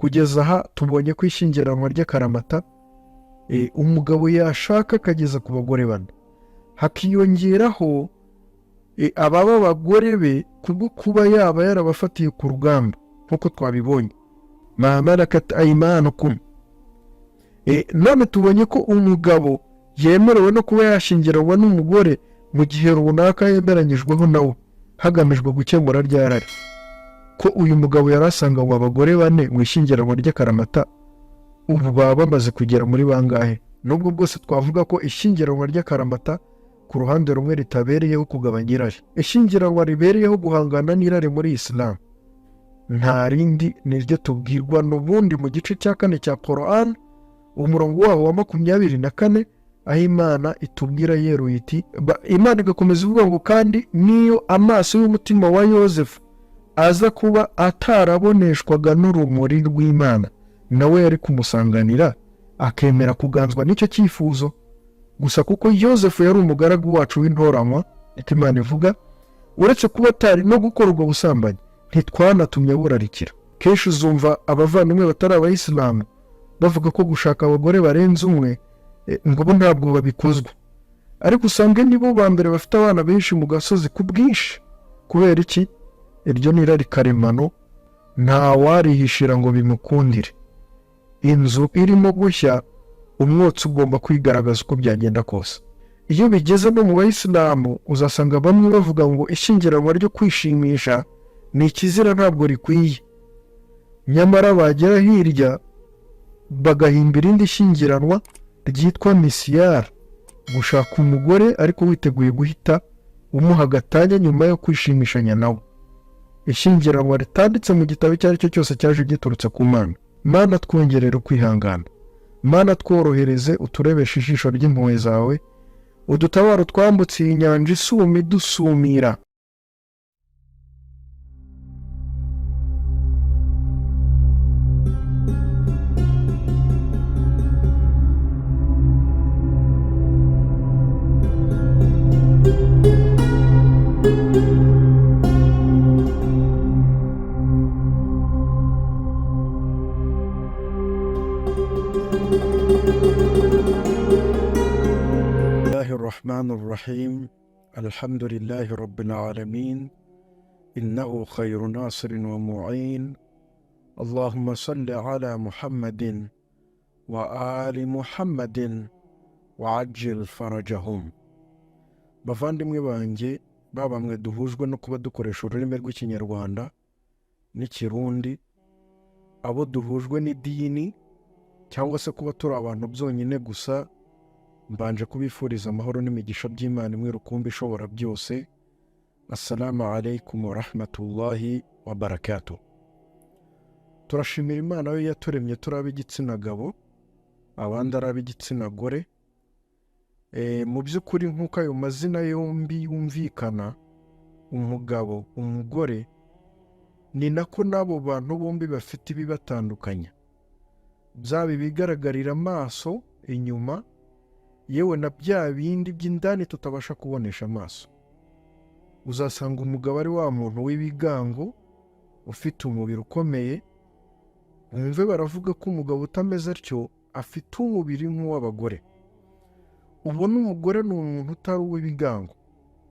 kugeza aha tubonye ko ishyingiranwa ry'akaramata umugabo yashaka akageza ku bagore bane, hakiyongeraho ababa abagore be kubwo kuba yaba yarabafatiye ku rugamba nk'uko twabibonye ma malakat aymanukum. None tubonye ko umugabo yemerewe no kuba yashyingiranwa n'umugore mu gihe runaka yemeranyijweho nawe hagamijwe gukemura ryarari. Ko uyu mugabo yarasanga ngo abagore bane mu ishyingiranwa ry'akaramata, ubu baba bamaze kugera muri bangahe? Nubwo bwose twavuga ko ishyingiranwa ry'akaramata ku ruhande rumwe ritabereyeho kugabanya irari, ishyingiranwa ribereyeho guhangana n'irari muri Islam nta rindi niryo tubwirwa n'ubundi mu gice cya 4 cya Quran, umurongo waho wa 24, aho Imana itubwira yeruye iti, Imana igakomeza ivuga ngo kandi niyo amaso y'umutima wa Yosefu aza kuba ataraboneshwaga n'urumuri rw'Imana, nawe yari kumusanganira akemera kuganzwa n'icyo cyifuzo gusa, kuko Yosefu yari umugaragu wacu w'intoranywa, niko Imana ivuga, uretse kuba atari no gukora ubwo busambanyi ntitwanatumye burarikira. Kenshi uzumva abavandimwe batari abayisilamu bavuga ko gushaka abagore barenze umwe ngo bo ntabwo babikozwa, ariko usanga nibo ba mbere bafite abana benshi mu gasozi ku bwinshi. Kubera iki? Iryo ni irari karemano, nta warihishira ngo bimukundire. Inzu irimo gushya umwotsi ugomba kwigaragaza uko byagenda kose. Iyo bigeze no mu bayisilamu uzasanga bamwe bavuga ngo ishyingiranwa ryo kwishimisha ni ikizira ntabwo rikwiye, nyamara bagera hirya bagahimba irindi shyingiranwa ryitwa misiyara, gushaka umugore ariko witeguye guhita umuha agatanya nyuma yo kwishimishanya nawe. Ishyingiranwa ritanditse mu gitabo icyo ari cyo cyose cyaje giturutse ku Mana. Mana twongerere kwihangana, Mana tworohereze, uturebeshe ijisho ry'impuhwe zawe, udutabaro twambutse iyi nyanja isuma idusumira. الرحمن الرحيم الحمد لله رب العالمين إنه خير ناصر ومعين اللهم صل على محمد وآل محمد وعجل فرجهم. bavandimwe banjye babamwe duhujwe no kuba dukoresha ururimi rw'ikinyarwanda n'ikirundi, abo duhujwe n'idini cyangwa se kuba turi abantu byonyine gusa, mbanje kubifuriza amahoro n'imigisha by'Imana imwe rukumbi ishobora byose. Assalamu alaikum wa rahmatullahi wa barakatuh. Turashimira Imana yo yaturemye turi ab'igitsina gabo, abandi ari ab'igitsina gore. Mu by'ukuri nk'uko ayo mazina yombi yumvikana, umugabo umugore, ni nako n'abo bantu bombi bafite ibibatandukanya, byaba ibigaragarira amaso inyuma, yewe na bya bindi by'indani tutabasha kubonesha amaso. Uzasanga umugabo ari wa muntu w'ibigango ufite umubiri ukomeye, wumve baravuga ko umugabo utameze atyo afite umubiri nk'uw'abagore. Ubona umugore ni umuntu utari uw'ibigango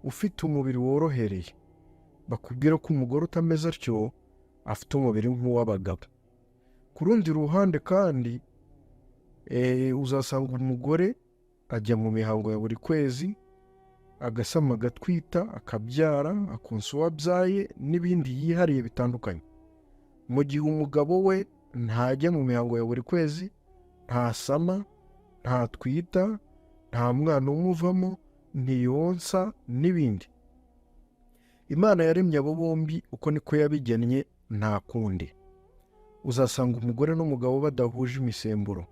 ufite umubiri worohereye, bakubwira ko umugore utameze atyo afite umubiri nk'uw'abagabo. Ku rundi ruhande kandi uzasanga umugore ajya mu mihango ya buri kwezi, agasama agatwita, akabyara, akonsa uwabyaye n'ibindi yihariye bitandukanye, mu gihe umugabo we ntajya mu mihango ya buri kwezi, ntasama, ntatwita, nta mwana umuvamo, ntiyonsa n'ibindi. Imana yaremye abo bombi uko niko yabigennye, nta kundi. Uzasanga umugore n'umugabo badahuje imisemburo,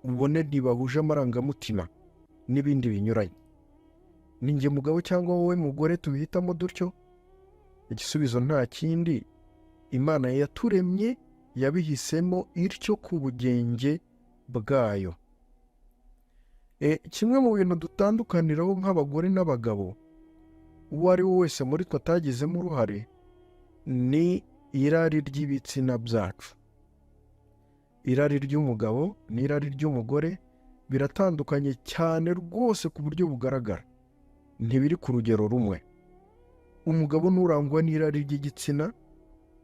ubone ntibahuje amarangamutima n'ibindi binyuranye. Ninjye mugabo cyangwa wowe mugore tubihitamo dutyo? Igisubizo nta kindi, Imana yaturemye yabihisemo ityo ku bugenge bwayo. Kimwe mu bintu dutandukaniraho nk'abagore n'abagabo, uwo ari we wese muri twe atagizemo uruhare, ni irari ry'ibitsina byacu. irari ry'umugabo n'irari ry'umugore biratandukanye cyane rwose ku buryo bugaragara, ntibiri ku rugero rumwe. Umugabo nurangwa n'irari ry'igitsina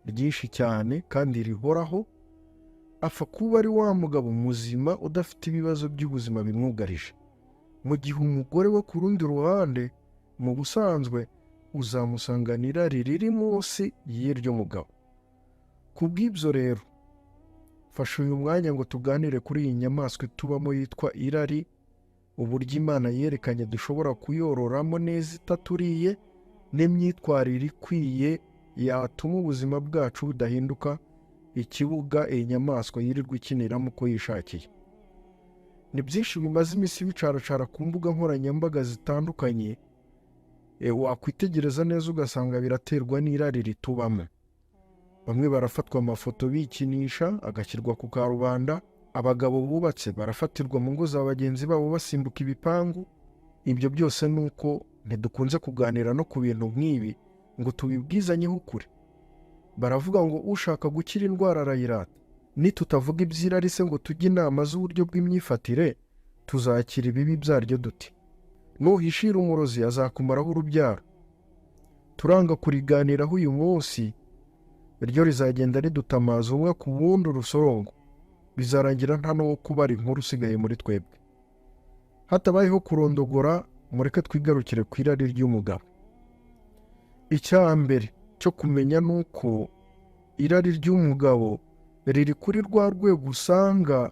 ryinshi cyane kandi rihoraho, apfa kuba ari wa mugabo muzima udafite ibibazo by'ubuzima bimwugarije, mu gihe umugore we ku rundi ruhande mu busanzwe uzamusangana irari riri munsi y'iryo mugabo. Ku bw'ibyo rero, fasha uyu mwanya ngo tuganire kuri iyi nyamaswa tubamo yitwa irari, uburyo Imana yerekanye dushobora kuyororamo neza itaturiye, n'imyitwarire ikwiye yatuma ubuzima bwacu budahinduka ikibuga iyi nyamaswa yirirwa ikiniramo uko yishakiye. Ni byinshi bimaze iminsi bicaracara ku mbuga nkoranyambaga zitandukanye, wakwitegereza neza ugasanga biraterwa n'irari ritubamo. Bamwe barafatwa amafoto bikinisha agashyirwa ku karubanda, abagabo bubatse barafatirwa mu ngo za bagenzi babo basimbuka ibipangu. Ibyo byose ni uko ntidukunze kuganira no ku bintu nk'ibi ngo tubibwizanyeho ukuri. Baravuga ngo ushaka gukira indwara arayirata. Nitutavuga iby'irari se ngo tujye inama z'uburyo bw'imyifatire, tuzakira ibibi byaryo duti? Nuhishira umurozi azakumaraho urubyaro. Turanga kuriganiraho uyu munsi, ryo rizagenda ridutamaza umwe ku wundi urusorongo, bizarangira nta n'uwo kubara inkuru usigaye muri twebwe. Hatabayeho kurondogora, mureke twigarukire ku irari ry'umugabo. Icya mbere cyo kumenya ni uko irari ry'umugabo riri kuri rwa rwego usanga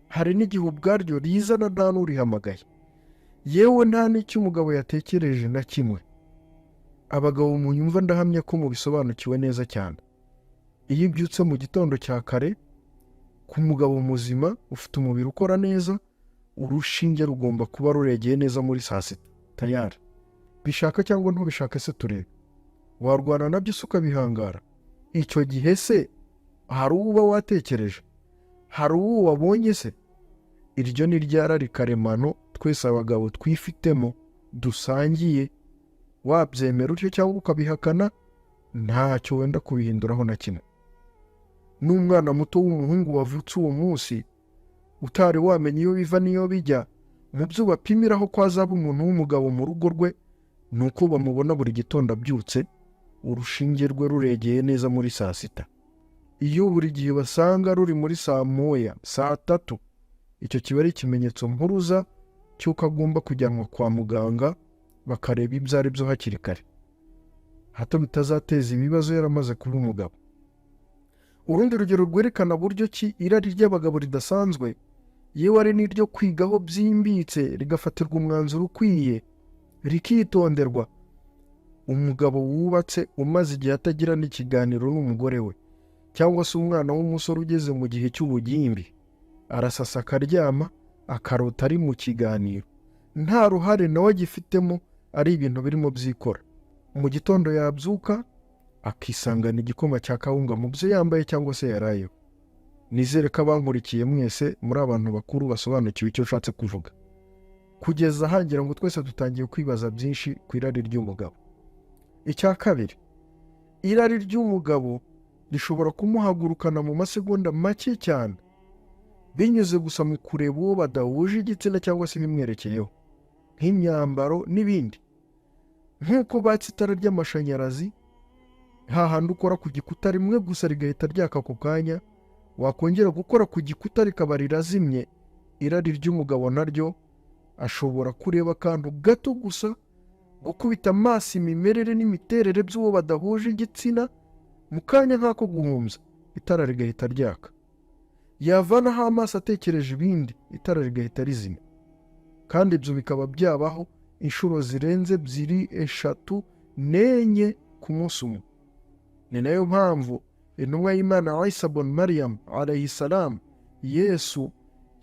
hari n'igihe ubwaryo rizana nta n'urihamagaye, yewe nta n'icyo umugabo yatekereje na kimwe. Abagabo munyumva ndahamya ko mubisobanukiwe neza cyane. Iyo ubyutse mu gitondo cya kare, ku mugabo muzima ufite umubiri ukora neza, urushinge rugomba kuba ruregeye neza muri saa sita tayari. Bishaka cyangwa ntubishaka se turebe, warwana nabyo se ukabihangara. Icyo gihe se hari uba watekereje? Hari uwo wabonye se? Iryo ni ryarari karemano twese abagabo twifitemo dusangiye. Wabyemera utyo cyangwa ukabihakana, ntacyo wenda kubihinduraho na kimwe. N'umwana muto w'umuhungu wavutse uwo munsi, utari wamenya iyo biva n'iyo bijya, mu byo bapimiraho ko azaba umuntu w'umugabo mu rugo rwe, ni uko bamubona buri gitondo abyutse urushinge rwe ruregeye neza muri saa sita. Iyo buri gihe basanga ruri muri saa moya, saa tatu, icyo kiba ari ikimenyetso mpuruza cy'uko agomba kujyanwa kwa muganga bakareba ibyo ari byo hakiri kare, hato bitazateza ibibazo yaramaze kuba umugabo. Urundi rugero rwerekana buryo ki irari ry'abagabo ridasanzwe, yewe ari n'iryo kwigaho byimbitse rigafatirwa umwanzuro ukwiye, rikitonderwa. Umugabo wubatse umaze igihe atagira n'ikiganiro n'umugore we, cyangwa se umwana w'umusore ugeze mu gihe cy'ubugimbi, arasasa akaryama akarota ari mu kiganiro, nta ruhare nawe agifitemo, ari ibintu birimo byikora. Mu gitondo yabyuka akisangana igikoma cya kawunga mu byo yambaye cyangwa se yarayeho. Nizere ko abankurikiye mwese muri abantu bakuru basobanukiwe icyo nshatse kuvuga. Kugeza hangira ngo twese dutangiye kwibaza byinshi ku irari ry'umugabo. Icya kabiri, irari ry'umugabo rishobora kumuhagurukana mu masegonda make cyane, binyuze gusa mu kureba uwo badahuje igitsina cyangwa se bimwerekeyeho, nk'imyambaro n'ibindi. Nk'uko batse itara ry'amashanyarazi, hahandi ukora ku gikuta rimwe gusa rigahita ryaka ako kanya, wakongera gukora ku gikuta rikaba rirazimye. Irari ry'umugabo naryo ashobora kureba akantu gato gusa, gukubita amaso imimerere n'imiterere by'uwo badahuje igitsina, mu kanya nk'ako guhumbya itara rigahita ryaka. Yavanaho amaso atekereje ibindi, itara rigahita rizima. Kandi ibyo bikaba byabaho inshuro zirenze 2, 3, 4 ku munsi umwe. Ni nayo mpamvu intumwa y'Imana Isa bon Maryam alayhi salam, Yesu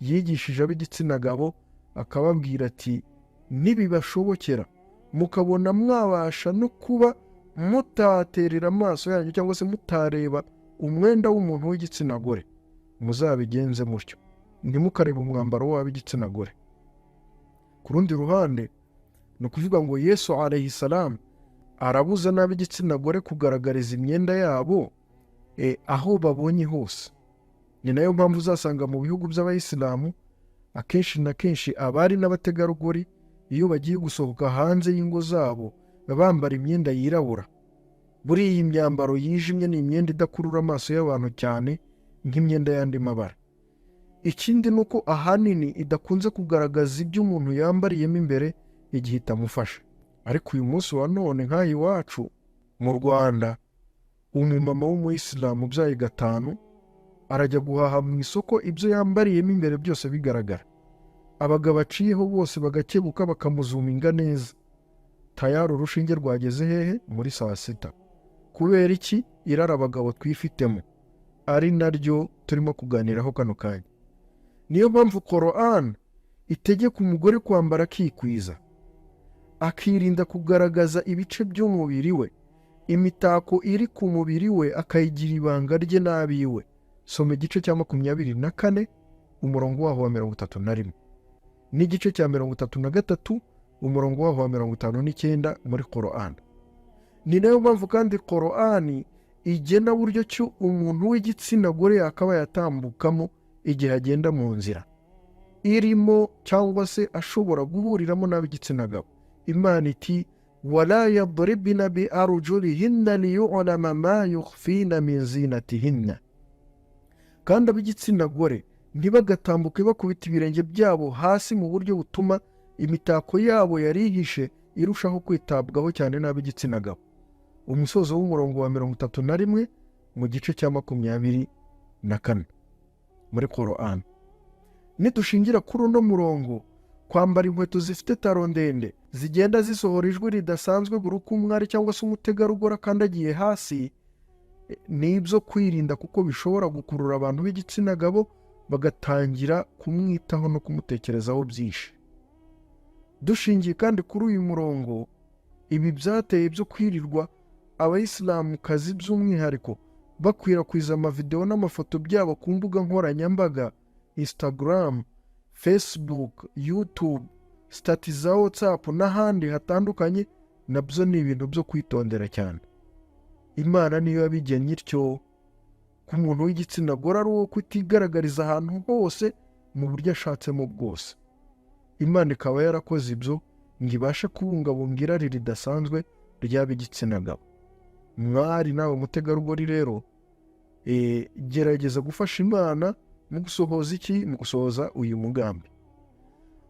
yigishije ab'igitsina gabo akababwira ati, nibibashobokera mukabona mwabasha no kuba mutaterera amaso yanyu cyangwa se mutareba umwenda w'umuntu w'igitsina gore, muzabigenze mutyo, ntimukareba umwambaro w'ab'igitsina gore. Ku rundi ruhande, ni ukuvuga ngo Yesu alayhi salam arabuza n'ab'igitsina gore kugaragariza imyenda yabo aho babonye hose. Ni nayo mpamvu uzasanga mu bihugu by'abayisilamu akenshi na kenshi abari n'abategarugori iyo bagiye gusohoka hanze y'ingo zabo baba bambara imyenda yirabura. Buriya iyi myambaro yijimye ni imyenda idakurura amaso y'abantu cyane nk'imyenda y'andi mabara. Ikindi ni uko ahanini idakunze kugaragaza ibyo umuntu yambariyemo imbere igihe itamufasha. Ariko uyu munsi wa none nk'aha iwacu mu Rwanda, umumama w'umuyisilamu ubyaye gatanu arajya guhaha mu isoko ibyo yambariyemo imbere byose bigaragara. Abagabo aciyeho bose bagakebuka bakamuzuminga neza. Tayari urushinge rwageze hehe? Muri saa sita. Kubera iki? Irari abagabo twifitemo, ari naryo turimo kuganiraho kano kanya. Niyo mpamvu Quran itegeka umugore kwambara akikwiza, akirinda kugaragaza ibice by'umubiri we, imitako iri ku mubiri we akayigira ibanga rye n'abiwe. Soma igice cya 24 umurongo waho wa 31 n'igice cya 33 umurongo waho wa 59 muri Quran. Ni nayo mpamvu kandi Quran igena buryo cyo umuntu w'igitsina gore yakaba yatambukamo igihe agenda mu nzira irimo cyangwa se ashobora guhuriramo n'ab'igitsina gabo. Imana iti wala yadribna bi arjulihinna liyu'lama ma yukhfina min zinatihinna. Kandi ab'igitsina gore ntibagatambuke bakubita ibirenge byabo hasi mu buryo butuma imitako yabo yarihishe irushaho kwitabwaho cyane n'ab'igitsina gabo. Umusozo w'umurongo wa 31 mu gice cya 24 muri Quran. Nidushingira kuri uno murongo, kwambara inkweto zifite taro ndende zigenda zisohora ijwi ridasanzwe buri uko umwari cyangwa se umutegarugori akandagiye hasi, ni ibyo kwirinda kuko bishobora gukurura abantu b'igitsina gabo bagatangira kumwitaho no kumutekerezaho byinshi. Dushingiye kandi kuri uyu murongo, ibi byateye byo kwirirwa abayisilamukazi by'umwihariko bakwirakwiza amavideo n'amafoto byabo ku mbuga nkoranyambaga, Instagram, Facebook, YouTube, stati za WhatsApp n'ahandi hatandukanye, nabyo ni ibintu byo kwitondera cyane. Imana niyo yabigennye ityo ku muntu w'igitsina gore ari uwo kutigaragariza ahantu hose mu buryo ashatsemo bwose. Imana ikaba yarakoze ibyo ngo ibashe kubungabunga irari ridasanzwe ry'ab'igitsina gabo. Mwari nawe mutegarugori rero, gerageza gufasha Imana mu gusohoza iki? Mu gusohoza uyu mugambi.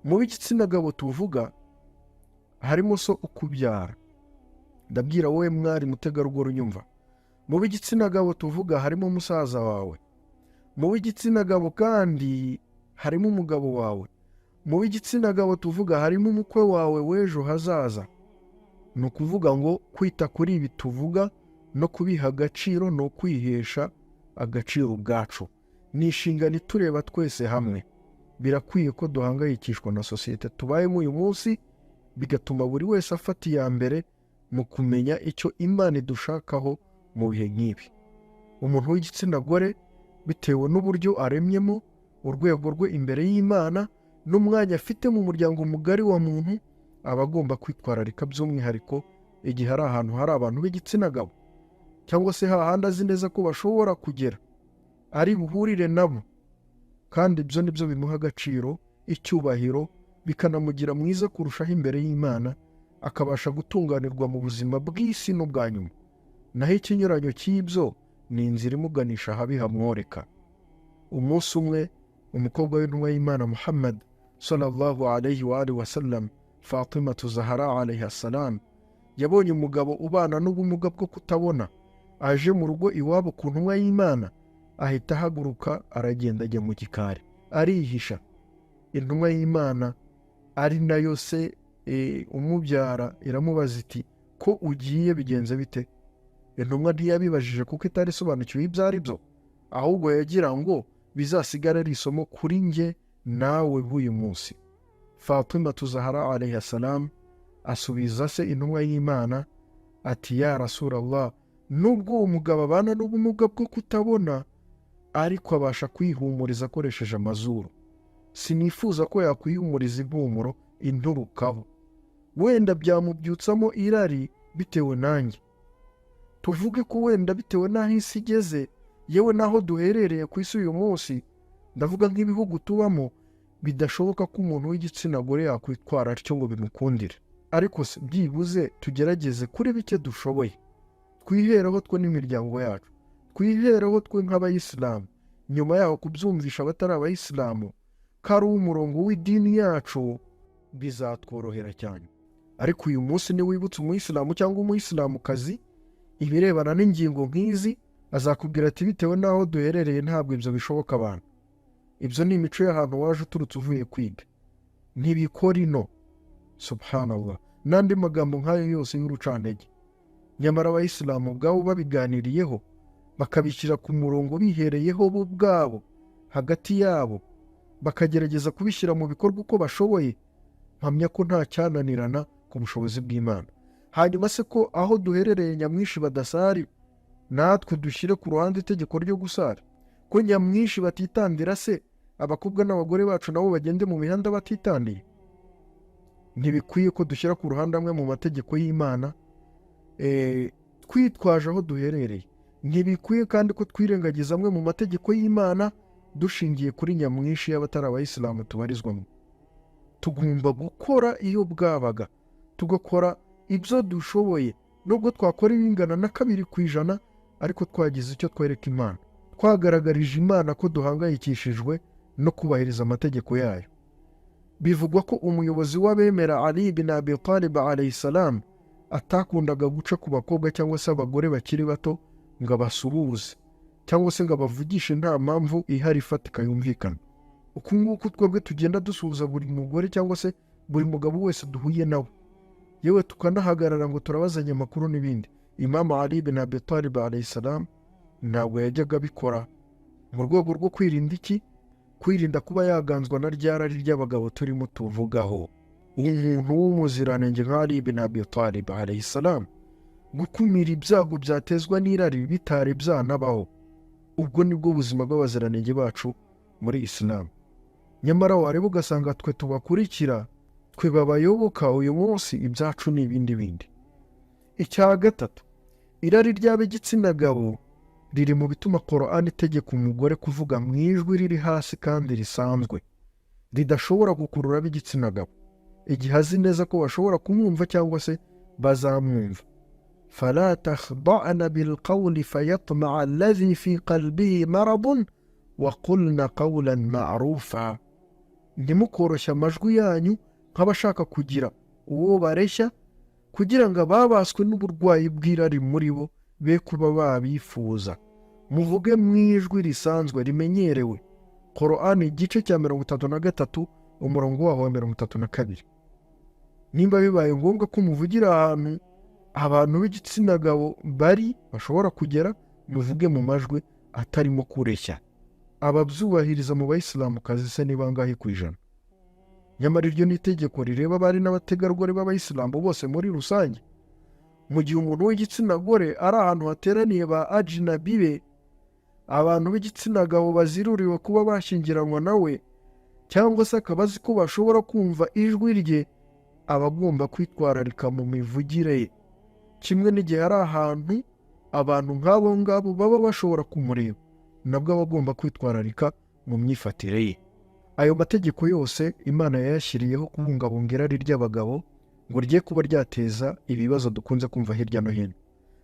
Mu b'igitsina gabo tuvuga harimo so ukubyara. Ndabwira wowe mwari mutegarugori unyumva. Mu b'igitsina gabo tuvuga harimo musaza wawe. Mu b'igitsina gabo kandi harimo umugabo wawe. Mu b'igitsina gabo tuvuga harimo umukwe wawe w'ejo hazaza. Ni ukuvuga ngo kwita kuri ibi tuvuga no kubiha agaciro no kwihesha agaciro ubwacu. Ni inshingano itureba twese hamwe. Birakwiye ko duhangayikishwa na sosiyete tubayemo uyu munsi, bigatuma buri wese afata iya mbere mu kumenya icyo Imana idushakaho mu bihe nk'ibi. Umuntu w'igitsina gore bitewe n'uburyo aremyemo, urwego rwe imbere y'Imana n'umwanya afite mu muryango mugari wa muntu, aba agomba kwitwararika by'umwihariko igihe ari ahantu hari abantu b'igitsina gabo, cyangwa se hahandi azi neza ko bashobora kugera ari buhurire nabo, kandi ibyo nibyo bimuha agaciro, icyubahiro, bikanamugira mwiza kurushaho imbere y'Imana, akabasha gutunganirwa mu buzima bw'isi n'ubwa nyuma. Naho ikinyuranyo cy'ibyo ni inzira imuganisha ahabi hamworeka. Umunsi umwe umukobwa w'intumwa y'Imana Muhammad sallallahu alayhi wa alihi wasallam, Fatima Zahra alayha salam, yabonye umugabo ubana n'ubumuga bwo kutabona aje mu rugo iwabo ku ntumwa y'Imana, ahita ahaguruka aragenda ajya mu gikari arihisha. Intumwa y'Imana ari nayo se umubyara iramubaza iti ko ugiye bigenze bite? Intumwa ntiyabibajije kuko itari isobanukiwe ibyo ari byo, ahubwo yagira ngo bizasigara ari isomo kuri nge nawe b'uyu munsi. Fatima Zahra alayha salam asubiza se intumwa y'Imana ati ya Rasulallah, nubwo umugabo abana n'ubumuga bwo kutabona ariko abasha kwihumuriza akoresheje amazuru, sinifuza ko yakwihumuriza impumuro inturukaho, wenda byamubyutsamo irari bitewe nanjye. Tuvuge ko wenda bitewe n'aho isi igeze yewe n'aho duherereye ku isi uyu munsi, ndavuga nk'ibihugu tubamo, bidashoboka ko umuntu w'igitsina gore yakwitwara atyo ngo bimukundire. Ariko se byibuze tugerageze kuri bike dushoboye, twihereho twe n'imiryango yacu, twihereho twe nk'abayisilamu, nyuma yaho kubyumvisha abatari abayisilamu ko ari umurongo w'idini yacu, bizatworohera cyane. Ariko uyu munsi ni wibutse umuyisilamu cyangwa umuyisilamukazi ibirebana n'ingingo nk'izi, azakubwira ati bitewe n'aho duherereye ntabwo ibyo bishoboka abantu. Ibyo ni imico y'ahantu waje uturutse uvuye kwiga, ntibikora ino. Subhanallah. N'andi magambo nk'ayo yose y'urucantege. Nyamara abayisilamu ubwabo babiganiriyeho, bakabishyira ku murongo bihereyeho bo ubwabo, hagati yabo, bakagerageza kubishyira mu bikorwa uko bashoboye, mpamya ko nta cyananirana ku bushobozi bw'Imana. Hanyuma se ko aho duherereye nyamwinshi badasari, natwe dushyire ku ruhande itegeko ryo gusara? Ko nyamwinshi batitandira, se abakobwa n'abagore bacu nabo bagende mu mihanda batitandiye? Ntibikwiye ko dushyira ku ruhande amwe mu mategeko y'Imana twitwaje aho duherereye. Ntibikwiye kandi ko twirengagiza amwe mu mategeko y'Imana dushingiye kuri nyamwinshi y'abatari abayisilamu tubarizwamo. Tugomba gukora iyo bwabaga, tugakora ibyo dushoboye, nubwo twakora ibingana na 2%, ariko twagize icyo twereka Imana, twagaragarije Imana ko duhangayikishijwe no kubahiriza amategeko yayo. Bivugwa ko umuyobozi w'abemera Ali bin Abi Talib alayhi salam atakundaga guca ku bakobwa cyangwa se abagore bakiri bato ngo abasuhuze cyangwa se ngo abavugishe nta mpamvu ihari ifatika yumvikana. Uku nguku twebwe tugenda dusuhuza buri mugore cyangwa se buri mugabo wese duhuye nawe, yewe tukanahagarara ngo turabazanye amakuru n'ibindi. Imam Ali bin Abi Talib alayhi salam ntabwo yajyaga abikora mu rwego rwo kwirinda iki? Kwirinda kuba yaganzwa na ryarari ry'abagabo turimo tuvugaho. Umuntu w'umuziranenge nka Ali bin Abi Talib alayhi salam, gukumira ibyago byatezwa n'irari bitari byanabaho. Ubwo nibwo buzima bw'abaziranenge bacu muri Islam. Nyamara wareba ugasanga twe tubakurikira, twe babayoboka uyu munsi, ibyacu ni ibindi bindi. Icya gatatu, irari ry'ab'igitsina gabo riri mu bituma Qur'an itegeka umugore kuvuga mu ijwi riri hasi kandi risanzwe, ridashobora gukurura ab'igitsina gabo, igihe azi neza ko bashobora kumwumva cyangwa se bazamwumva. فلا تخضعن بالقول فيطمع الذي في قلبه مرض وقلن قولا معروفا. Ntimukoroshya amajwi yanyu nk'abashaka kugira uwo bareshya, kugira ngo ababaswe n'uburwayi bw'irari muri bo be kuba babifuza. Muvuge mu ijwi risanzwe rimenyerewe. Qur'an igice cya 33 umurongo waho wa 32. Nimba bibaye ngombwa ko muvugira ahantu abantu b'igitsina gabo bari bashobora kugera, muvuge mu majwi atarimo kureshya. Ababyubahiriza mu bayisilamukazi se ni bangahe ku ijana? Nyamara iryo ni itegeko rireba abari n'abategarugori b'abayisilamu bose muri rusange. Mu gihe umuntu w'igitsina gore ari ahantu hateraniye ba ajinabi be, abantu b'igitsina gabo baziruriwe kuba bashyingiranwa nawe, cyangwa se akaba azi ko bashobora kumva ijwi rye, aba agomba kwitwararika mu mivugire ye. Kimwe n'igihe ari ahantu abantu nk'abo ngabo baba bashobora kumureba, nabwo aba agomba kwitwararika mu myifatire ye. Ayo mategeko yose Imana yayashyiriyeho kubungabunga irari ry'abagabo ngo rye kuba ryateza ibibazo dukunze kumva hirya no hino,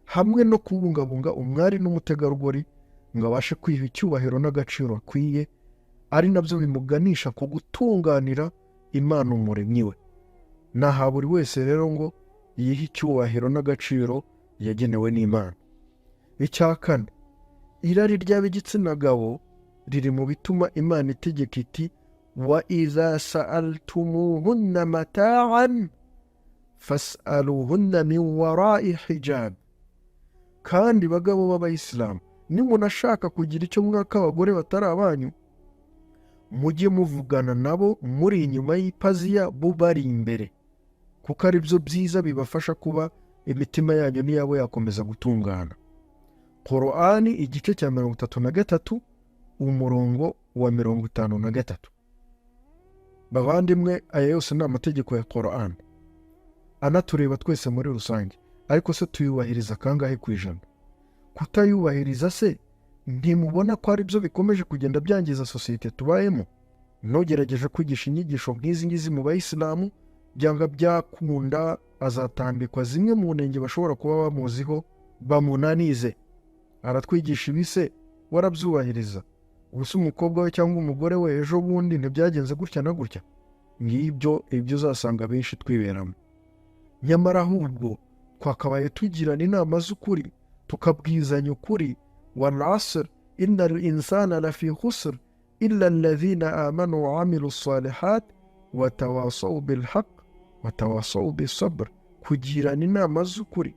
hamwe no kubungabunga umwari n'umutegarugori ngo abashe kwiha icyubahiro n'agaciro akwiye, ari nabyo bimuganisha ku gutunganira Imana umuremyi we. Naha buri wese rero ngo yihe icyubahiro n'agaciro yagenewe n'Imana. Icya kane, irari ry'ab'igitsina gabo riri mu bituma Imana itegeka iti wa iza sa'altumuhunna mata'an fas'aluhunna min wara'i hijab. Kandi bagabo b'abayisilamu, nimunashaka kugira icyo mwaka abagore batari abanyu, mujye muvugana nabo muri inyuma y'ipaziya bo bari imbere, kuko ari byo byiza bibafasha kuba imitima yanyu n'iyabo yakomeza gutungana. Qur'an igice cya 33 umurongo wa 53. Bavandimwe, aya yose ni amategeko ya Qur'an anatureba twese muri rusange, ariko se tuyubahiriza kangahe ku ijana? Kutayubahiriza se ntimubona ko ari byo bikomeje kugenda byangiza sosiyete tubayemo? nugerageje kwigisha inyigisho nk'izi ngizi mu bayisilamu, byanga byakunda azatambikwa zimwe mu ntenge bashobora kuba bamuziho bamunanize. Aratwigisha ibise warabyubahiriza, gusa umukobwa we cyangwa umugore we ejo bundi ntibyagenze gutya na gutya. Ngibyo ibyo uzasanga benshi twiberamo. Nyamara ahubwo twakabaye tugirana inama z'ukuri, tukabwizanya ukuri. wal asr innal insana lafi khusr illa alladhina amanu wa amilu salihat wa tawasaw bil haqq wa tawasaw bis sabr. Kugirana inama z'ukuri,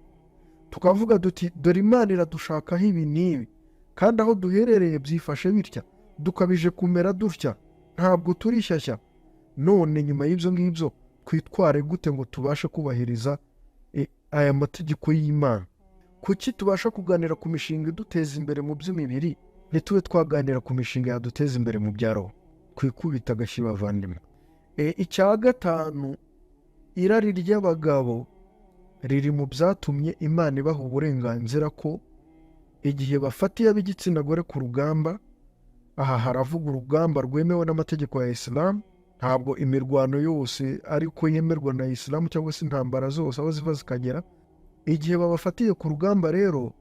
tukavuga duti dore Imana iradushakaho ibi n'ibi, kandi aho duherereye byifashe bitya, dukabije kumera dutya, ntabwo turi shyashya. None nyuma y'ibyo ngibyo twitware gute ngo tubashe kubahiriza aya mategeko y'Imana? Kuki tubasha kuganira ku mishinga iduteza imbere mu by'imibiri, ntitube twaganira ku mishinga yaduteza imbere mu bya roho? Kwikubita agashyi bavandimwe. Icya gatanu, irari ry'abagabo riri mu byatumye Imana ibaha uburenganzira ko igihe bafatiye ab'igitsina gore ku rugamba, aha haravuga urugamba rwemewe n'amategeko ya Islam, ntabwo imirwano yose ariko yemerwa na Islam cyangwa se intambara zose aho ziva zikagera. Igihe babafatiye ku rugamba rero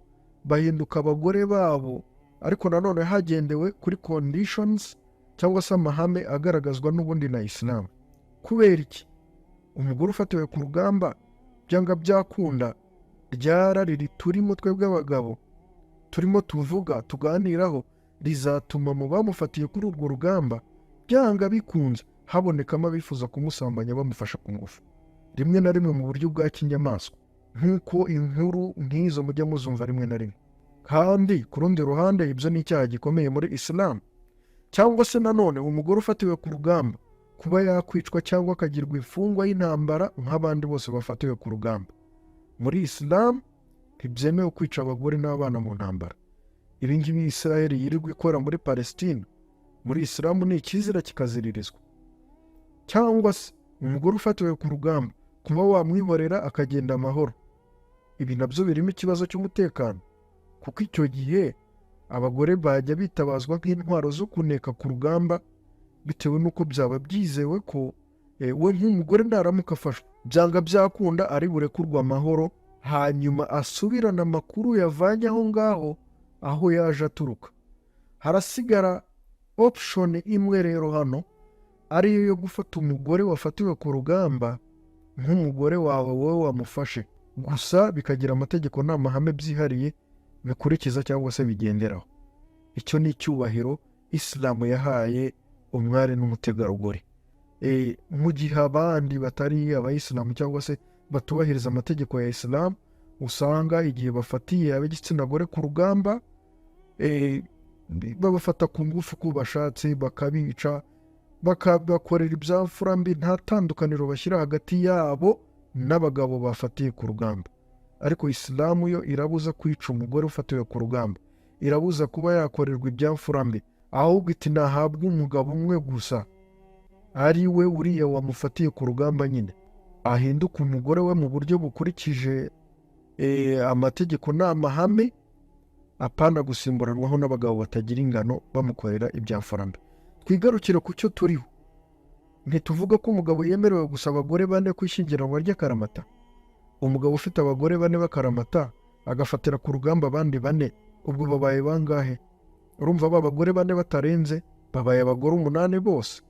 bahinduka abagore babo, ariko nanone hagendewe kuri conditions cyangwa se amahame agaragazwa n'ubundi na Islam. Kubera iki? Umugore ufatiwe ku rugamba byanga byakunda ryarari turimo twebwe abagabo turimo tuvuga tuganiraho rizatuma mu bamufatiye kuri urwo rugamba byanga bikunze habonekamo abifuza kumusambanya bamufasha ku ngufu, rimwe na rimwe mu buryo bwa kinyamaswa, nk'uko inkuru nk'izo mujya muzumva rimwe na rimwe. Kandi ku rundi ruhande ibyo ni icyaha gikomeye muri Islam. Cyangwa se nanone umugore ufatiwe ku rugamba kuba yakwicwa cyangwa akagirwa imfungwa y'intambara nk'abandi bose bafatiwe ku rugamba. Muri Islam ntibyemewe kwica abagore n'abana mu ntambara. Ibi ngibi Israel yirirwa ikora muri Palestine, muri Islam ni ikizira kikaziririzwa. Cyangwa se umugore ufatiwe ku rugamba kuba wamwihorera akagenda amahoro. Ibi nabyo birimo ikibazo cy'umutekano, kuko icyo gihe abagore bajya bitabazwa nk'intwaro zo kuneka ku rugamba, bitewe n'uko byaba byizewe ko we nk'umugore naramuka afashwe byanga byakunda ari burekurwa amahoro, hanyuma asubirana amakuru yavanye aho ngaho aho yaje aturuka. Harasigara option imwe rero hano, ariyo yo gufata umugore wafatiwe ku rugamba nk'umugore wawe wowe wamufashe, gusa bikagira amategeko n'amahame byihariye bikurikiza cyangwa se bigenderaho. Icyo ni icyubahiro Islam yahaye umwari n'umutegarugori. Mu gihe abandi batari abayisilamu cyangwa se batubahiriza amategeko ya Islam, usanga igihe bafatiye ab'igitsina gore ku rugamba babafata ku ngufu uko bashatse, bakabica, bakabakorera ibyamfura mbi, nta tandukaniro bashyira hagati yabo n'abagabo bafatiye ku rugamba. Ariko Islam yo irabuza kwica umugore ufatiwe ku rugamba, irabuza kuba yakorerwa ibyamfura mbi, ahubwo iti nahabwa umugabo umwe gusa, ari we uriya wamufatiye ku rugamba nyine, ahinduka umugore we mu buryo bukurikije amategeko n'amahame, apana gusimburanwaho n'abagabo batagira ingano bamukorera ibyamfura mbi. Twigarukire ku cyo turiho. Ntituvuga ko umugabo yemerewe gusa abagore bane kwishyingiranwa ry'akaramata. Umugabo ufite abagore bane b'akaramata agafatira ku rugamba abandi bane, ubwo babaye bangahe? Urumva ba bagore bane batarenze babaye abagore 8 bose.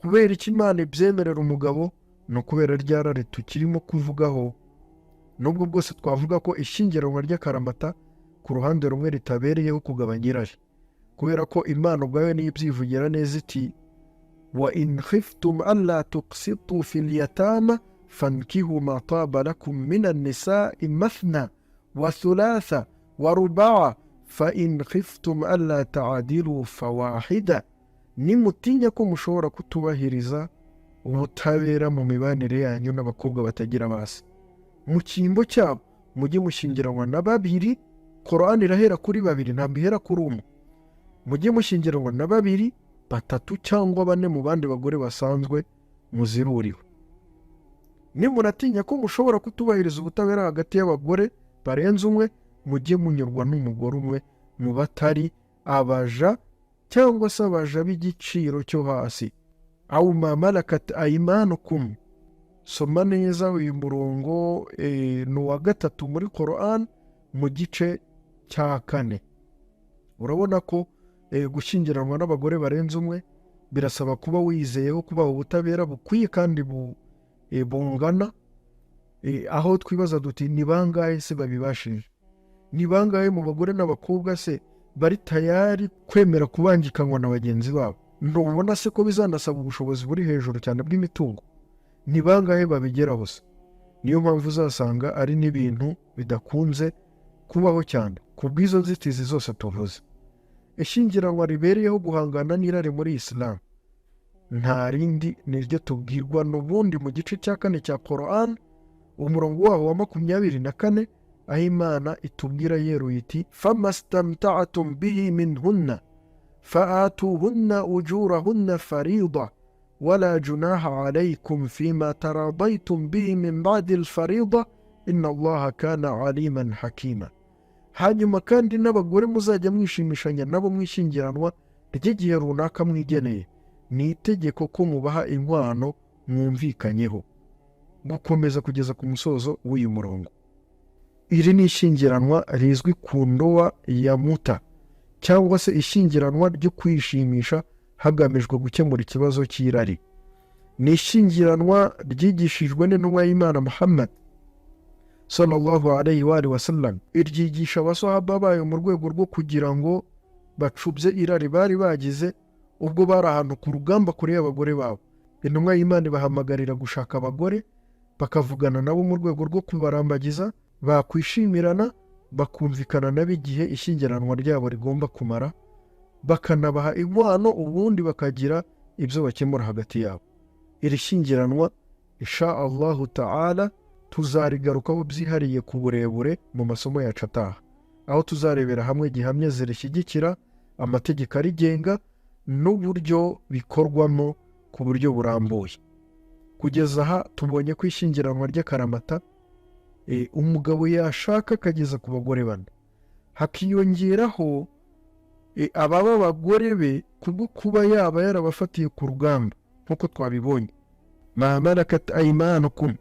Kubera iki Imana ibyemerera umugabo? No kubera ryarare tukirimo kuvugaho. Nubwo bwose twavuga ko ishyingiranwa ry'akaramata ku ruhande rumwe ritabereyeho kugabanya irari, kubera ko Imana ubwayo niyo ibyivugira neza iti wa in khiftum alla tuqsitu fil yatama fankihu ma taba lakum minan nisa'i mathna wa thulatha wa ruba'a fa in khiftum alla ta'adilu fawahida. Nimutinya ko mushobora kutubahiriza ubutabera mu mibanire yanyu n'abakobwa batagira base, mu cyimbo cyabo mujye mushyingiranwa na babiri. Qur'an irahera kuri babiri, ntabwo ihera kuri umwe. Mujye mushyingiranwa na babiri, batatu cyangwa bane mu bandi bagore basanzwe muziruriwe. Nimuratinya ko mushobora kutubahiriza ubutabera hagati y'abagore barenze umwe, mujye munyurwa n'umugore umwe mu batari abaja cyangwa se abaja b'igiciro cyo hasi. aw ma malakat aymanukum. Soma neza uyu murongo, ni uwa 3 muri Quran mu gice cya 4. urabona ko gushyingiranwa n'abagore barenze umwe birasaba kuba wizeyeho kubaha ubutabera bukwiye kandi bungana. aho twibaza duti ni bangahe se babibashije? Ni bangahe mu bagore n'abakobwa se bari tayari kwemera kubangikanywa na bagenzi babo? Ntubona se ko bizanasaba ubushobozi buri hejuru cyane bw'imitungo? Ni bangahe babigeraho se? Niyo mpamvu uzasanga ari n'ibintu bidakunze kubaho cyane ku bw'izo nzitizi zose tuvuze. Ishyingiranwa ribereyeho guhangana n'irari muri Islam nta rindi niryo tubwirwa n'ubundi mu gice cya 4 cya Quran, umurongo waho wa 24, aho Imana itubwira yeruye iti famastamta'tum bihi minhunna fa'atuhunna ujurahunna farida wala junaha alaykum fima taradaytum bihi min ba'di al-farida inna Allaha kana aliman hakima. Hanyuma kandi n'abagore muzajya mwishimishanya nabo mwishyingiranwa ry'igihe runaka mwigeneye, ni itegeko ko mubaha inkwano mwumvikanyeho. Gukomeza kugeza ku musozo w'uyu murongo. Iri ni ishyingiranwa rizwi ku ndoa ya muta, cyangwa se ishyingiranwa ryo kwishimisha hagamijwe gukemura ikibazo cy'irari. Ni ishyingiranwa ryigishijwe n'intumwa y'Imana Muhammad sallallahu alayhi wa sallam. Iryigisha abasahaba bayo mu rwego rwo kugira ngo bacubye irari bari bagize ubwo bari ahantu ku rugamba kure y'abagore babo. Intumwa y'Imana ibahamagarira gushaka abagore bakavugana nabo mu rwego rwo kubarambagiza, bakwishimirana, bakumvikana nabo igihe ishyingiranwa ryabo rigomba kumara, bakanabaha inkwano, ubundi bakagira ibyo bakemura hagati yabo. Iri shyingiranwa insha Allahu ta'ala tuzarigarukaho byihariye ku burebure mu masomo yacu ataha, aho tuzarebera hamwe gihamya zirishyigikira, amategeko arigenga n'uburyo bikorwamo ku buryo burambuye. Kugeza aha tubonye ko ishyingiranwa ry'akaramata umugabo yashaka akageza ku bagore 4, hakiyongeraho ababa abagore be kubwo kuba yaba yarabafatiye ku rugamba nk'uko twabibonye, ma malakat aymanukum.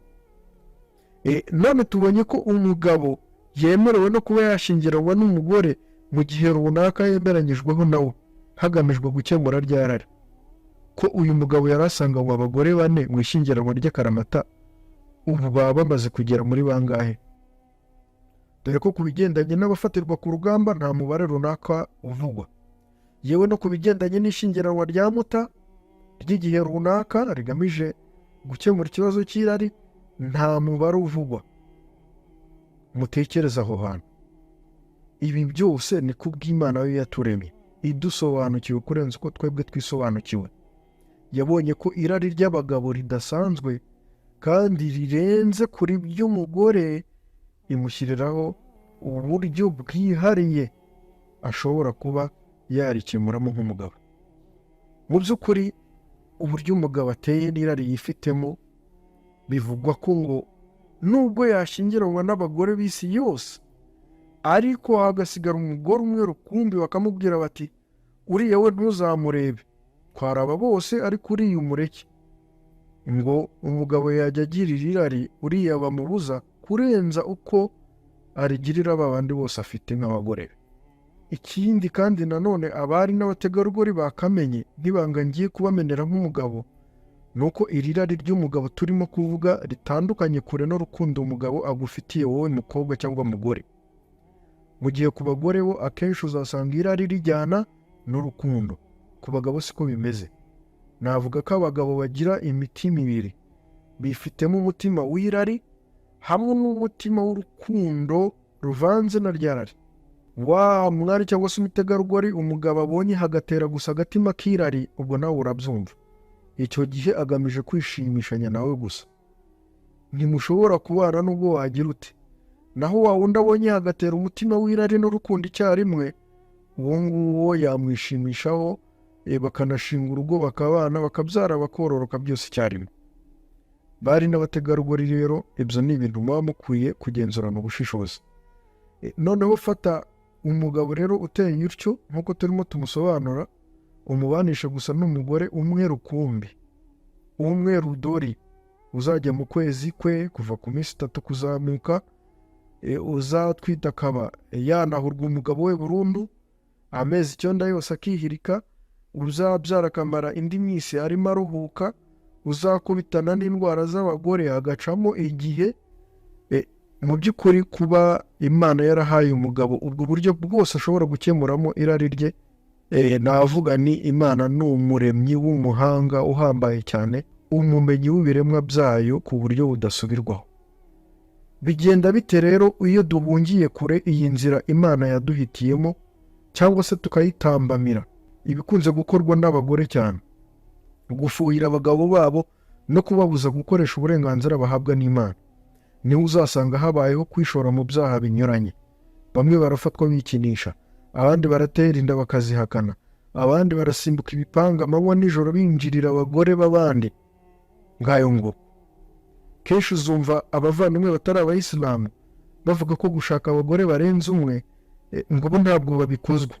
None tubonye ko umugabo yemerewe no kuba yashyingiranwa n'umugore mu gihe runaka yemeranyijweho nawe hagamijwe gukemura ryarari. Ko uyu mugabo yarasanga ngo abagore 4 mu ishyingiranwa ry'akaramata, ubu baba bamaze kugera muri bangahe? Dore ko ku bigendanye n'abafatirwa ku rugamba nta mubare runaka uvugwa, yewe no ku bigendanye n'ishyingiranwa rya muta ry'igihe runaka rigamije gukemura ikibazo cy'irari nta mubare uvugwa. Mutekereza aho hantu. Ibi byose ni kubw'Imana yo yaturemye idusobanukiwe kurenza uko twebwe twisobanukiwe. Yabonye ko irari ry'abagabo ridasanzwe kandi rirenze kuri by'umugore, imushyiriraho uburyo bwihariye ashobora kuba yarikemuramo nk'umugabo. Mu by'ukuri uburyo umugabo ateye n'irari yifitemo bivugwa ko ngo nubwo yashyingiranwa n'abagore b'isi yose, ariko hagasigara umugore umwe rukumbi bakamubwira bati uriya we ntuzamurebe, twaraba bose ariko uriya umureke. Ngo umugabo yajya agirira irari uriya bamubuza kurenza uko arigirira babandi bose afite nk'abagore be. Ikindi kandi nanone abari n'abategarugori bakamenye ntibanga ngiye kubamenera nk'umugabo, nuko iri rari ry'umugabo turimo kuvuga ritandukanye kure n'urukundo umugabo agufitiye wowe mukobwa cyangwa mugore. Mu gihe ku bagore bo akenshi uzasanga irari rijyana n'urukundo, ku bagabo siko bimeze. Navuga ko abagabo bagira imitima ibiri, bifitemo umutima w'irari hamwe n'umutima w'urukundo ruvanze na ryarari. Wa mwari cyangwa se umutegarugori umugabo abonye hagatera gusa agatima k'irari, ubwo nawe urabyumva, icyo gihe agamije kwishimishanya nawe gusa. Ntimushobora kubana n'ubwo wagira ute. Naho wa wundi abonye hagatera umutima w'irari n'urukundo icyarimwe, uwo nguwo yamwishimishaho, bakanashinga urugo, bakabana, bakabyara, bakororoka byose icyarimwe. Bari n'abategarugori rero ibyo ni ibintu muba mukwiye kugenzurana ubushishozi. Noneho fata umugabo rero uteye utyo nk'uko turimo tumusobanura, umubanisha gusa n'umugore umwe rukumbi, umwe rudori, uzajya mu kwezi kwe kuva ku minsi 3 kuzamuka, uzatwita akaba yanahurwa umugabo we burundu, amezi 9 yose akihirika, uzabyara akamara indi minsi arimo aruhuka, uzakubitana n'indwara z'abagore agacamo igihe. Mu by'ukuri kuba Imana yarahaye umugabo ubwo buryo bwose ashobora gukemuramo irari rye, navuga ni Imana ni umuremyi w'umuhanga uhambaye cyane, umumenyi w'ibiremwa byayo ku buryo budasubirwaho. Bigenda bite rero iyo duhungiye kure iyi nzira Imana yaduhitiyemo cyangwa se tukayitambamira? Ibikunze gukorwa n'abagore cyane, gufuhira abagabo babo no kubabuza gukoresha uburenganzira bahabwa n'Imana. Niho uzasanga habayeho kwishora mu byaha binyuranye. Bamwe barafatwa bikinisha, abandi baratera inda bakazihakana, abandi barasimbuka ibipanga amanywa nijoro binjirira abagore b'abandi. Ngayo ngo kenshi uzumva abavandimwe batari abayisilamu bavuga ko gushaka abagore barenze umwe ngo bo ntabwo babikozwa,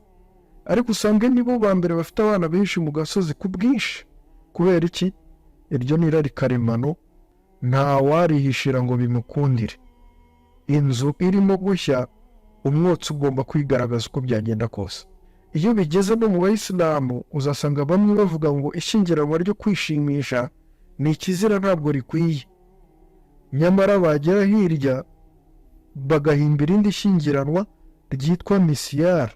ariko usanga nibo ba mbere bafite abana benshi mu gasozi ku bwinshi. Kubera iki? Iryo ni irari karemano, nta warihishira ngo bimukundire. Inzu irimo gushya, umwotsi ugomba kwigaragaza uko byagenda kose. Iyo bigeze no mu bayisilamu uzasanga bamwe bavuga ngo ishyingiranwa ryo kwishimisha ni ikizira, ntabwo rikwiye. Nyamara bagera hirya bagahimba irindi shyingiranwa ryitwa misiyari,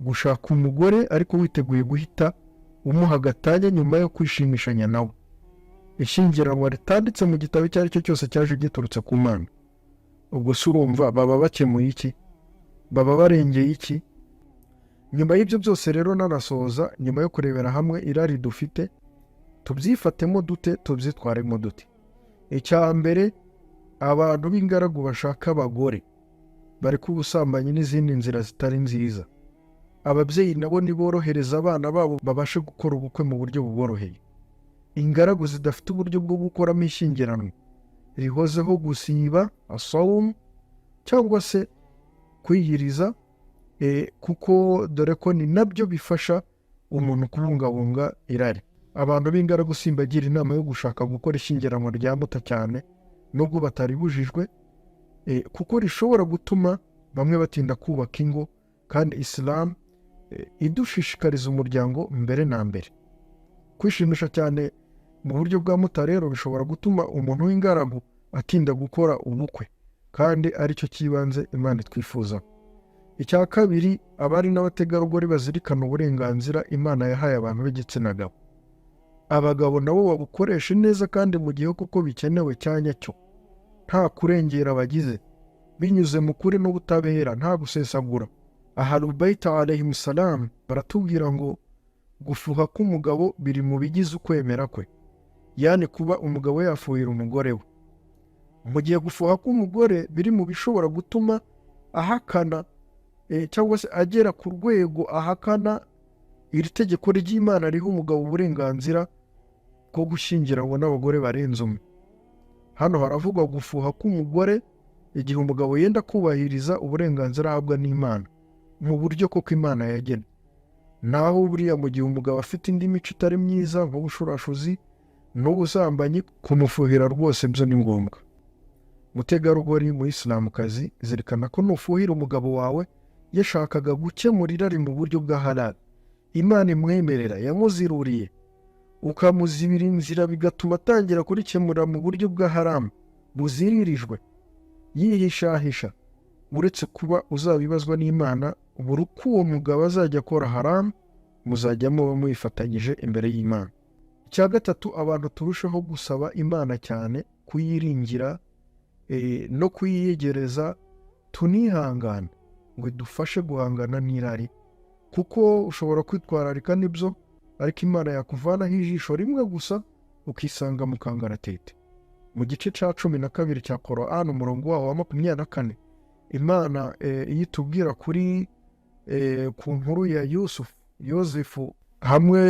gushaka umugore ariko witeguye guhita umuha agatanya nyuma yo kwishimishanya nawe. Ishyingiranwa ritanditse mu gitabo icyo ari cyo cyose cyaje giturutse ku Mana. Ubwo se urumva baba bakemuye iki? Baba barengeye iki? Nyuma y'ibyo byose rero nanasoza, nyuma yo kurebera hamwe irari dufite, tubyifatemo dute, tubyitwaremo dute. Icya mbere, abantu b'ingaragu bashaka abagore bari ku busambanyi n'izindi nzira zitari nziza. Ababyeyi nabo niborohereza abana babo babashe gukora ubukwe mu buryo buboroheye. Ingaragu zidafite uburyo bwo gukoramo ishyingiranwa rihozeho gusiba asawumu cyangwa se kwiyiriza, kuko dore ko ni nabyo bifasha umuntu kubungabunga irari. Abantu b'ingaragu simbagira inama yo gushaka gukora ishyingiranwa rya muta cyane nubwo bataribujijwe, kuko rishobora gutuma bamwe batinda kubaka ingo, kandi Islam idushishikariza umuryango mbere na mbere. Kwishimisha cyane mu buryo bwa muta rero bishobora gutuma umuntu w'ingaragu atinda gukora ubukwe, kandi aricyo kibanze Imana twifuza. Icya kabiri, abari n'abategarugori bazirikana uburenganzira Imana yahaye abantu b'igitsina gabo. Abagabo nabo babukoresha neza kandi mu gihe kuko bikenewe cyanya cyo, nta kurengera bagize, binyuze mu kuri n'ubutabera, nta gusesagura. Ahlul Bayt alayhim salam baratubwira ngo gufuha k'umugabo biri mu bigize ukwemera kwe, yani kuba umugabo yafuhira umugore we. Mu gihe gufuha k'umugore biri mu bishobora gutuma ahakana cyangwa se agera ku rwego ahakana iri tegeko ry'Imana riha umugabo uburenganzira bwo gushyingiranwa n'abagore barenze umwe. Hano haravugwa gufuha k'umugore igihe umugabo yenda kubahiriza uburenganzira ahabwa n'Imana mu buryo koko Imana yagena. Naho buriya mu gihe umugabo afite indi mico itari myiza nk'ubushurashuzi n'ubusambanyi, kumufuhira rwose byo ni ngombwa. Mutegarugori mu Islamukazi, zirikana ko nufuhira umugabo wawe yashakaga gukemura irari mu buryo bwa halal, Imana imwemerera yamuziruriye, ukamuzibira inzira bigatuma atangira kurikemura mu buryo bwa haramu buziririjwe, yihishahisha, uretse kuba uzabibazwa n'Imana buri uko uwo mugabo azajya akora haramu, muzajya muba mwifatanyije imbere y'Imana. Icya gatatu, abantu turushaho gusaba Imana cyane, kuyiringira no kuyiyegereza, tunihangana ngo idufashe guhangana n'irari, kuko ushobora kwitwararika nibyo, ariko Imana yakuvanaho ijisho rimwe gusa ukisanga mu kangaratete. Mu gice cya 12 cya Qur'an umurongo waho wa 24, Imana yitubwira kuri ku nkuru ya Yosefu hamwe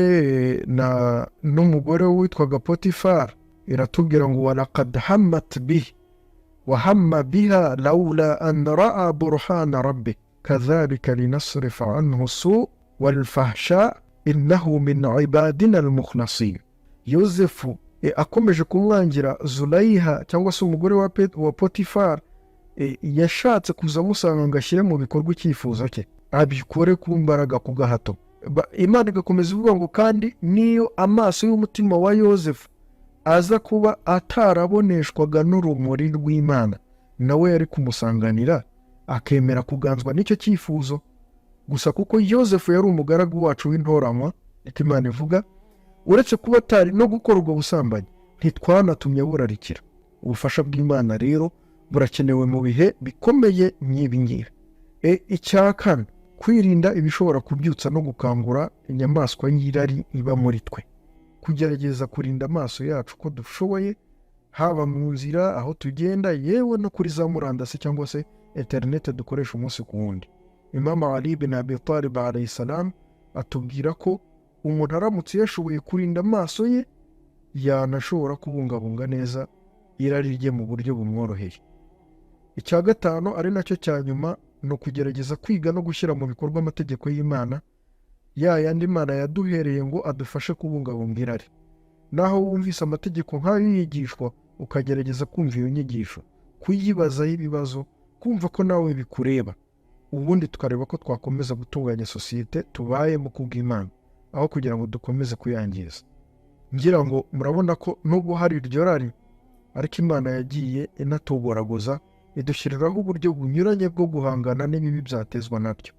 n'umugore witwaga Potifar, iratubwira ngo walaqad hammat bihi wa hamma biha laula an ra'a burhana rabbih kadhalika linasrifa anhu su walfahsha innahu min ibadina almukhlasin. Yosefu akomeje kumwangira Zulayiha cyangwa se umugore wa Potifari, yashatse kuza amusanga ngo ashyire mu bikorwa icyifuzo cye, abikore ku mbaraga, ku gahato. Imana igakomeza ivuga ngo kandi niyo amaso y'umutima wa Yosefu aza kuba ataraboneshwaga n'urumuri rw'Imana, nawe yari kumusanganira akemera kuganzwa n'icyo cyifuzo. Gusa kuko Yosefu yari umugaragu wacu w'intoranywa, niko Imana ivuga, uretse kuba atari no gukora ubwo busambanyi, ntitwanatumye burarikira. Ubufasha bw'Imana rero burakenewe mu bihe bikomeye nk'ibi ngibi. Icya kane, kwirinda ibishobora kubyutsa no gukangura inyamaswa y'irari iba muri twe. Kugerageza kurinda amaso yacu uko dushoboye, haba mu nzira, aho tugenda, yewe no kuri za murandasi cyangwa se interineti dukoresha umunsi ku wundi. Imam Ali bin Abi Talib alayhi salam atubwira ko umuntu aramutse yashoboye kurinda amaso ye, yanashobora kubungabunga neza irari rye mu buryo bumworoheye. Icya gatanu, ari nacyo cya nyuma, ni ukugerageza kwiga no gushyira mu bikorwa amategeko y'Imana, ya yandi Imana yaduhereye ngo adufashe kubungabunga irari. Naho wumvise amategeko nk'ayo yigishwa, ukagerageza kumva iyo nyigisho, kuyibazaho ibibazo, kumva ko nawe bikureba, ubundi tukareba ko twakomeza gutunganya sosiyete tubayemo kubw'Imana, aho kugira ngo dukomeze kuyangiza. Ngira ngo murabona ko nubwo hari iryo rari, ariko Imana yagiye inatuboraguza, idushyiriraho uburyo bunyuranye bwo guhangana n'ibibi byatezwa naryo.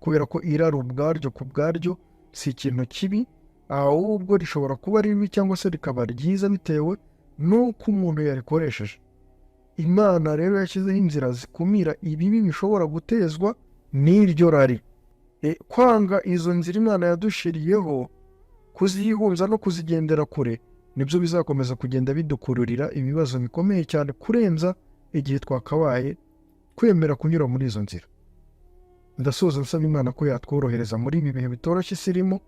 Kubera ko irari ubwaryo ku bwaryo si ikintu kibi, ahubwo rishobora kuba ribi cyangwa se rikaba ryiza bitewe n'uko umuntu yarikoresheje. Imana rero yashyizeho inzira zikumira ibibi bishobora gutezwa n'iryo rari. Kwanga izo nzira Imana yadushiriyeho, kuzihunza no kuzigendera kure, nibyo bizakomeza kugenda bidukururira ibibazo bikomeye cyane kurenza igihe twakabaye kwemera kunyura muri izo nzira. Ndasoza nsaba Imana ko yatworohereza muri ibi bihe bitoroshye irimo,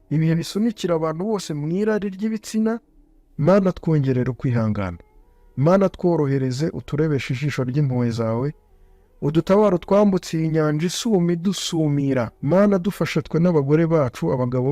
ibihe bisunikira abantu bose mu irari ry'ibitsina. Mana twongerere ukwihangana, Mana tworohereze, uturebeshe ijisho ry'impuhwe zawe, udutabare twambutse iyi nyanja isuma idusumira. Mana dufashe twe n'abagore bacu, abagabo